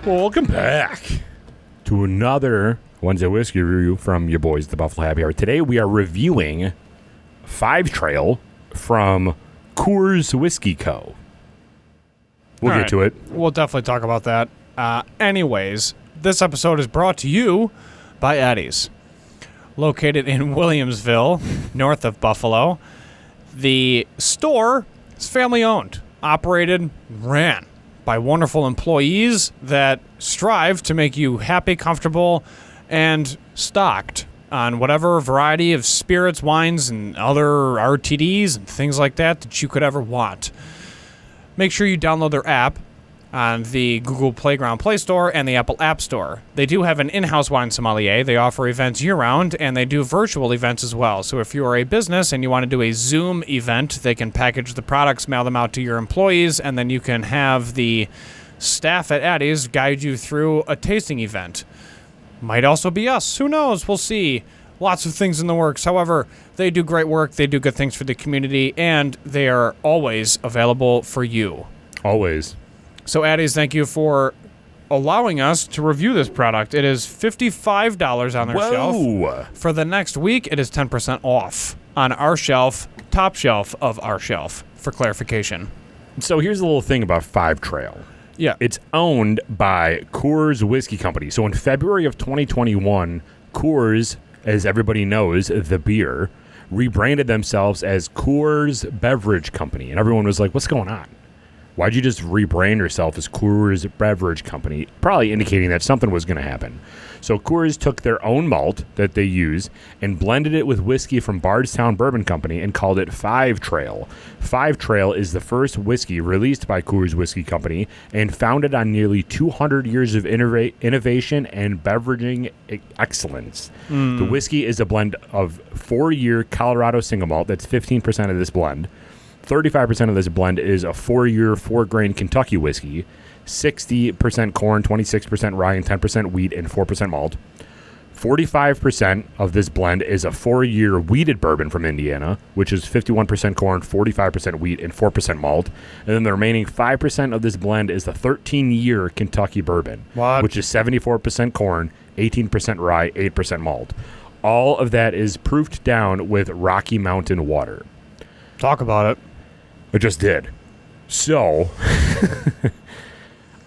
Welcome back to another Wednesday Whiskey Review from your boys, the Buffalo Happy Hour. Today we are reviewing 5 Trail from Coors Whiskey Co. We'll get to it. We'll definitely talk about that. Anyways, this episode is brought to you by Eddie's. Located in Williamsville, north of Buffalo. The store is family-owned, operated, ran by wonderful employees that strive to make you happy, comfortable, and stocked on whatever variety of spirits, wines, and other RTDs and things like that you could ever want. Make sure you download their app on the Google Playground Play Store and the Apple App Store. They do have an in-house wine sommelier. They offer events year-round, and they do virtual events as well. So if you are a business and you want to do a Zoom event, they can package the products, mail them out to your employees, and then you can have the staff at Addie's guide you through a tasting event. Might also be us. Who knows? We'll see. Lots of things in the works. However, they do great work. They do good things for the community, and they are always available for you. Always. So, Addie's, thank you for allowing us to review this product. It is $55 on their shelf. For the next week, it is 10% off on our shelf, top shelf of our shelf, for clarification. So here's a little thing about 5 Trail. Yeah. It's owned by Coors Whiskey Company. So in February of 2021, Coors, as everybody knows, the beer, rebranded themselves as Coors Beverage Company. And everyone was like, what's going on? Why'd you just rebrand yourself as Coors Beverage Company? Probably indicating that something was going to happen. So Coors took their own malt that they use and blended it with whiskey from Bardstown Bourbon Company and called it 5 Trail. 5 Trail is the first whiskey released by Coors Whiskey Company and founded on nearly 200 years of innovation and beveraging excellence. The whiskey is a blend of 4-year Colorado single malt. That's 15% of this blend. 35% of this blend is a 4-year, 4-grain Kentucky whiskey, 60% corn, 26% rye, and 10% wheat, and 4% malt. 45% of this blend is a 4-year wheated bourbon from Indiana, which is 51% corn, 45% wheat, and 4% malt. And then the remaining 5% of this blend is the 13-year Kentucky bourbon, which is 74% corn, 18% rye, 8% malt. All of that is proofed down with Rocky Mountain water. Talk about it. I just did. So,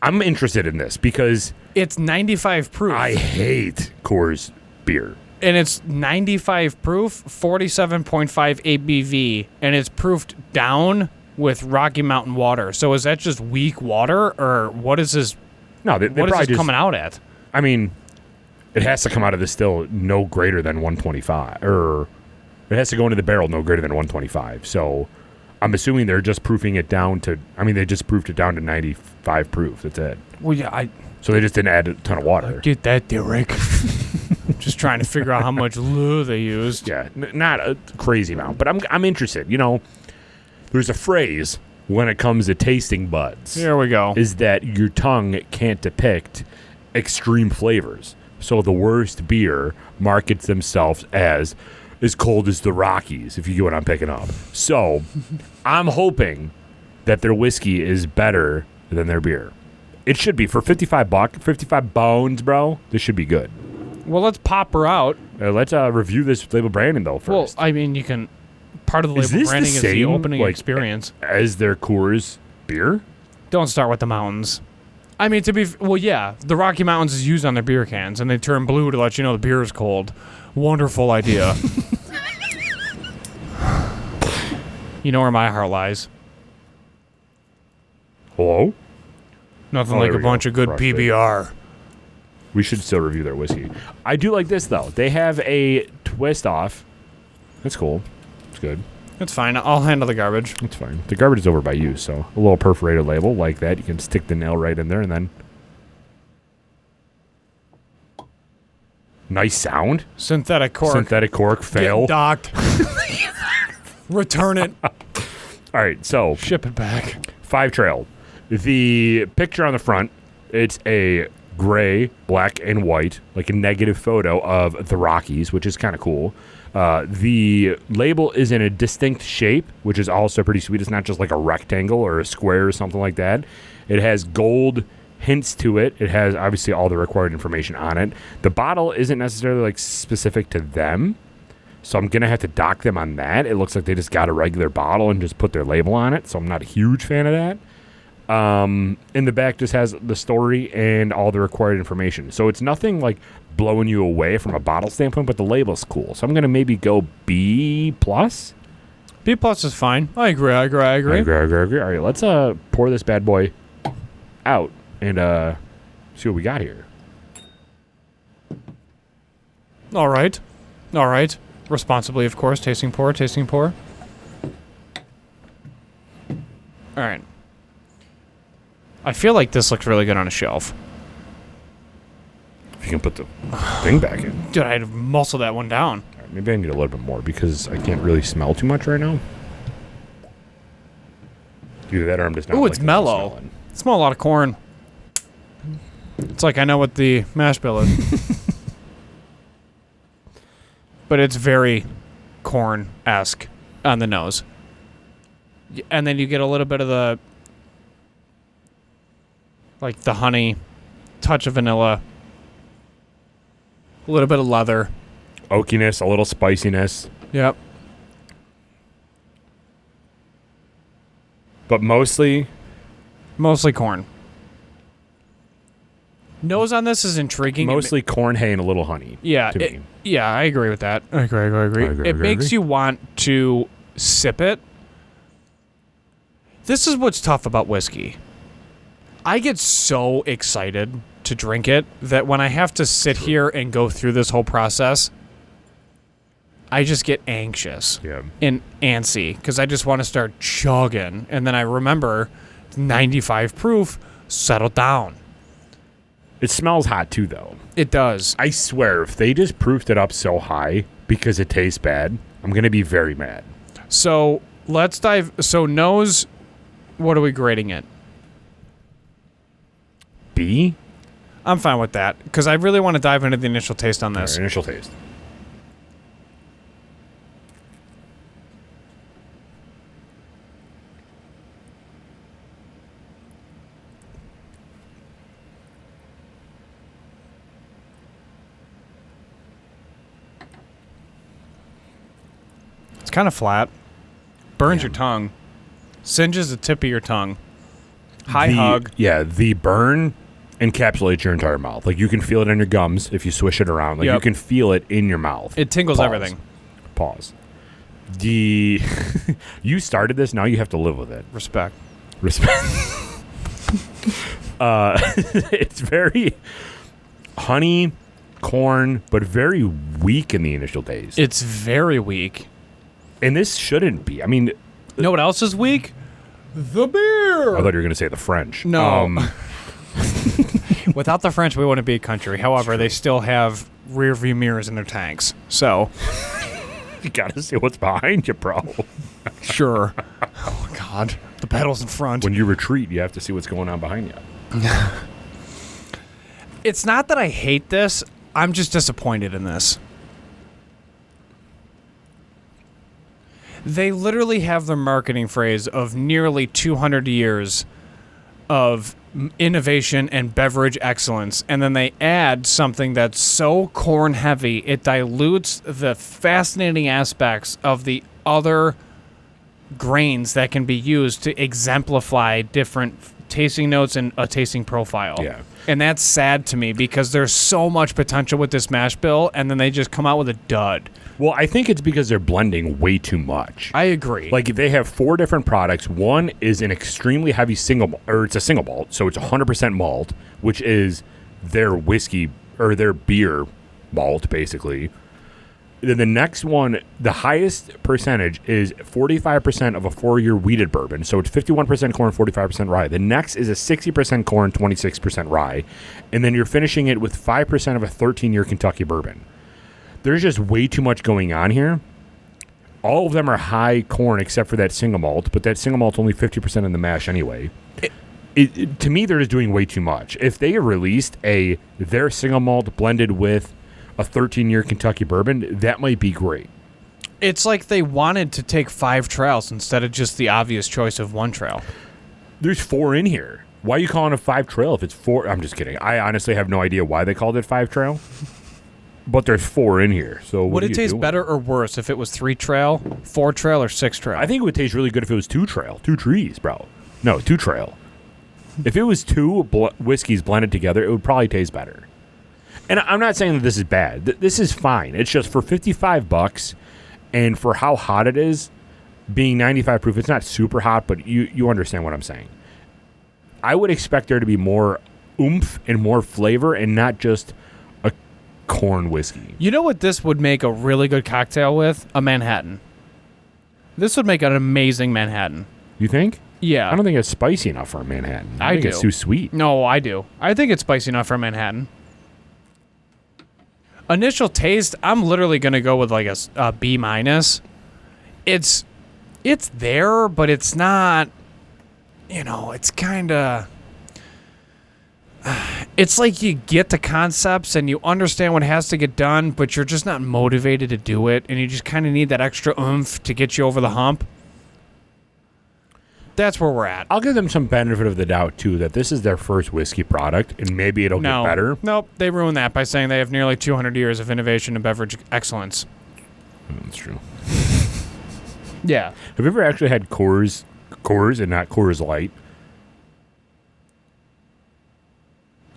I'm interested in this because It's 95 proof. I hate Coors beer. And it's 95 proof, 47.5 ABV, and it's proofed down with Rocky Mountain water. So is that just weak water, or what is this? No, they what is probably this coming out at? I mean, it has to come out of the still no greater than 125, or it has to go into the barrel no greater than 125. So I'm assuming they're just proofing it down to, they just proofed it down to 95 proof. That's it. Well, yeah, So they just didn't add a ton of water. get that, Derek. Just trying to figure out how much lure they used. Yeah, not a crazy amount, but I'm interested. You know, there's a phrase when it comes to tasting buds. Here we go. Is that your tongue can't depict extreme flavors. So the worst beer markets themselves as cold as the Rockies, if you get what I'm picking up. So I'm hoping that their whiskey is better than their beer. It should be. For $55, 55 bones, bro, this should be good. Well, let's pop her out. Let's review this label branding, though, first. Well, you can... Part of the label branding is the opening experience. As their Coors beer? Don't start with the mountains. Yeah, the Rocky Mountains is used on their beer cans, and they turn blue to let you know the beer is cold. Wonderful idea. You know where my heart lies. Hello? Nothing like a bunch of good PBR. We should still review their whiskey. I do like this, though. They have a twist off. That's cool. It's good. It's fine. I'll handle the garbage. It's fine. The garbage is over by you, so a little perforated label like that. You can stick the nail right in there, and then... Nice sound. Synthetic cork. Synthetic cork. Fail. Get docked. Return it. All right, so... Ship it back. 5 Trail. The picture on the front, it's a gray, black, and white, like a negative photo of the Rockies, which is kind of cool. The label is in a distinct shape, which is also pretty sweet. It's not just like a rectangle or a square or something like that. It has gold hints to it. It has obviously all the required information on it. The bottle isn't necessarily like specific to them, so I'm gonna have to dock them on that. It looks like they just got a regular bottle and just put their label on it, so I'm not a huge fan of that. In the back just has the story and all the required information, so it's nothing like blowing you away from a bottle standpoint, but the label's cool, so I'm gonna maybe go B+. B+ is fine. I agree. All right, let's pour this bad boy out and see what we got here. All right. Responsibly, of course. Tasting pour. All right. I feel like this looks really good on a shelf. If you can put the thing back in. Dude, I'd muscle that one down. All right, maybe I need a little bit more because I can't really smell too much right now. Either that or I'm just not. Ooh, it's mellow. I smell a lot of corn. It's like I know what the mash bill is. But it's very corn-esque on the nose. And then you get a little bit of the, like the honey, touch of vanilla, a little bit of leather. Oakiness, a little spiciness. Yep. But mostly corn. Nose on this is intriguing. Mostly corn, hay, and a little honey. Yeah. To me. Yeah, I agree with that. I agree. It makes you want to sip it. This is what's tough about whiskey. I get so excited to drink it that when I have to sit here and go through this whole process, I just get anxious and antsy because I just want to start chugging. And then I remember 95 proof, settle down. It smells hot too, though. It does. I swear, if they just proofed it up so high because it tastes bad, I'm going to be very mad. So let's dive. So nose, what are we grading it? B? I'm fine with that because I really want to dive into the initial taste on this. Right, initial taste. It's kind of flat. Burns your tongue. Singes the tip of your tongue. Hug. Yeah, the burn encapsulates your entire mouth. Like, you can feel it in your gums if you swish it around. Like, you can feel it in your mouth. It tingles everything. Pause. You started this, now you have to live with it. Respect. It's very honey, corn, but very weak in the initial taste. It's very weak. And this shouldn't be. I mean... You know what else is weak? The beer! I thought you were going to say the French. No. Without the French, we wouldn't be a country. However, they still have rear view mirrors in their tanks. So... You got to see what's behind you, bro. Sure. Oh, my God. The pedals in front. When you retreat, you have to see what's going on behind you. It's not that I hate this. I'm just disappointed in this. They literally have their marketing phrase of nearly 200 years of innovation and beverage excellence, and then they add something that's so corn heavy, it dilutes the fascinating aspects of the other grains that can be used to exemplify different tasting notes and a tasting profile. Yeah. And that's sad to me because there's so much potential with this mash bill, and then they just come out with a dud. Well, I think it's because they're blending way too much. I agree. Like, they have 4 different products. One is an extremely heavy single malt, or it's a single malt, so it's 100% malt, which is their whiskey, or their beer malt, basically. Then the next one, the highest percentage is 45% of a 4-year wheated bourbon. So it's 51% corn, 45% rye. The next is a 60% corn, 26% rye. And then you're finishing it with 5% of a 13-year Kentucky bourbon. There's just way too much going on here. All of them are high corn except for that single malt, but that single malt's only 50% in the mash anyway. To me, they're just doing way too much. If they released their single malt blended with a 13-year Kentucky bourbon, that might be great. It's like they wanted to take 5 trails instead of just the obvious choice of 1 trail. There's 4 in here. Why are you calling it 5 Trail if it's 4? I'm just kidding. I honestly have no idea why they called it 5 Trail. But there's 4 in here. So would it taste better or worse if it was 3 Trail, 4 Trail, or 6 Trail? I think it would taste really good if it was 2 Trail. 2 trees, bro. No, 2 Trail. If it was 2 whiskeys blended together, it would probably taste better. And I'm not saying that this is bad. This is fine. It's just for $55 and for how hot it is, being 95 proof, it's not super hot, but you understand what I'm saying. I would expect there to be more oomph and more flavor and not just a corn whiskey. You know what this would make a really good cocktail with? A Manhattan. This would make an amazing Manhattan. You think? Yeah. I don't think it's spicy enough for a Manhattan. I think do. It's too sweet. No, I do. I think it's spicy enough for a Manhattan. Initial taste, I'm literally going to go with like a B-. It's there, but it's not, it's kind of, it's like you get the concepts and you understand what has to get done, but you're just not motivated to do it, and you just kind of need that extra oomph to get you over the hump. That's where we're at. I'll give them some benefit of the doubt, too, that this is their first whiskey product, and maybe it'll get better. Nope, they ruined that by saying they have nearly 200 years of innovation and beverage excellence. That's true. Yeah. Have you ever actually had Coors and not Coors Light?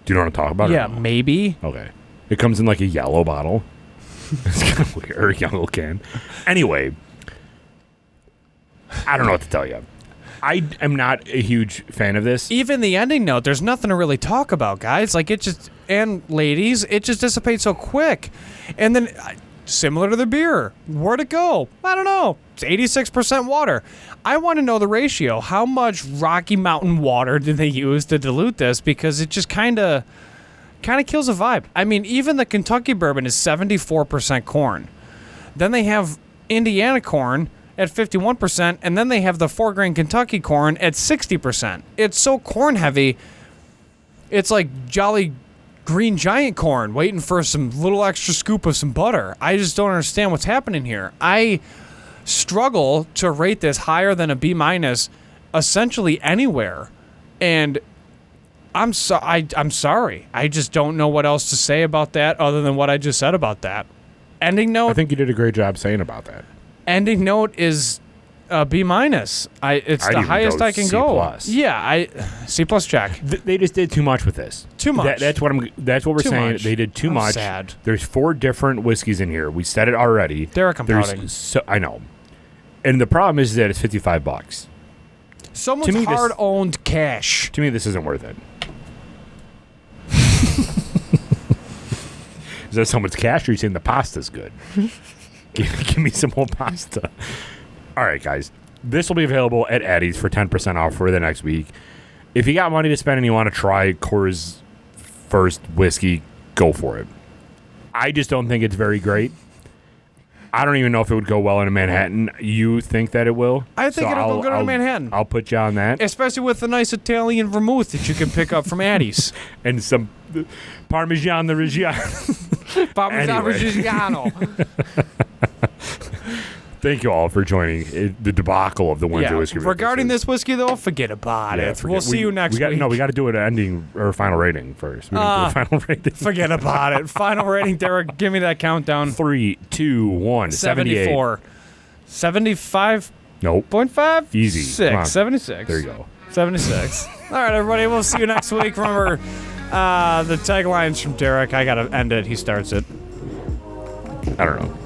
Do you know what I'm talking about? Yeah, maybe. Okay. It comes in like a yellow bottle. It's kind of weird. Or a yellow can. Anyway, I don't know what to tell you. I am not a huge fan of this. Even the ending note, there's nothing to really talk about, guys. Like, it just, and ladies, it just dissipates so quick. And then, similar to the beer, where'd it go? I don't know. It's 86% water. I want to know the ratio. How much Rocky Mountain water did they use to dilute this? Because it just kind of kills the vibe. I mean, even the Kentucky bourbon is 74% corn. Then they have Indiana corn at 51%, and then they have the 4-grain Kentucky corn at 60%. It's so corn heavy, it's like Jolly Green Giant corn waiting for some little extra scoop of some butter. I just don't understand what's happening here. I struggle to rate this higher than a B- essentially anywhere, and I'm sorry. I just don't know what else to say about that other than what I just said about that. Ending note. I think you did a great job saying about that. Ending note is a B-. It's the highest I can C+. go. Yeah, C+ check. They just did too much with this. Too much. That's what we're saying. Much. They did too much. Sad. There's 4 different whiskeys in here. We said it already. Derek, I'm pouting. I know. And the problem is that it's $55. Someone's hard-owned cash. To me, this isn't worth it. Is that someone's cash, or are you saying the pasta's good? Give me some more pasta. All right, guys. This will be available at Eddie's for 10% off for the next week. If you got money to spend and you want to try Coors' first whiskey, go for it. I just don't think it's very great. I don't even know if it would go well in a Manhattan. You think that it will? I think it'll go good in a Manhattan. I'll put you on that. Especially with the nice Italian vermouth that you can pick up from Addie's. And some Parmesan Reggiano. Parmesan Reggiano. Thank you all for joining the debacle of the Windsor Whiskey. Regarding this whiskey, though, forget about it. We'll see you next week. No, we got to do an ending or final rating first. We do a final rating. Forget about it. Final rating, Derek. Give me that countdown. 3, 2, 1. 74. 75. Nope. 0.5? Easy. 6. 76. There you go. 76. All right, everybody. We'll see you next week. Remember, the tagline's from Derek. I got to end it. He starts it. I don't know.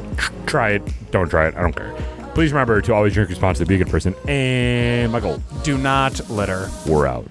Try it. Don't try it. I don't care. Please remember to always drink responsibly, be a good person. And Michael. Do not litter. We're out.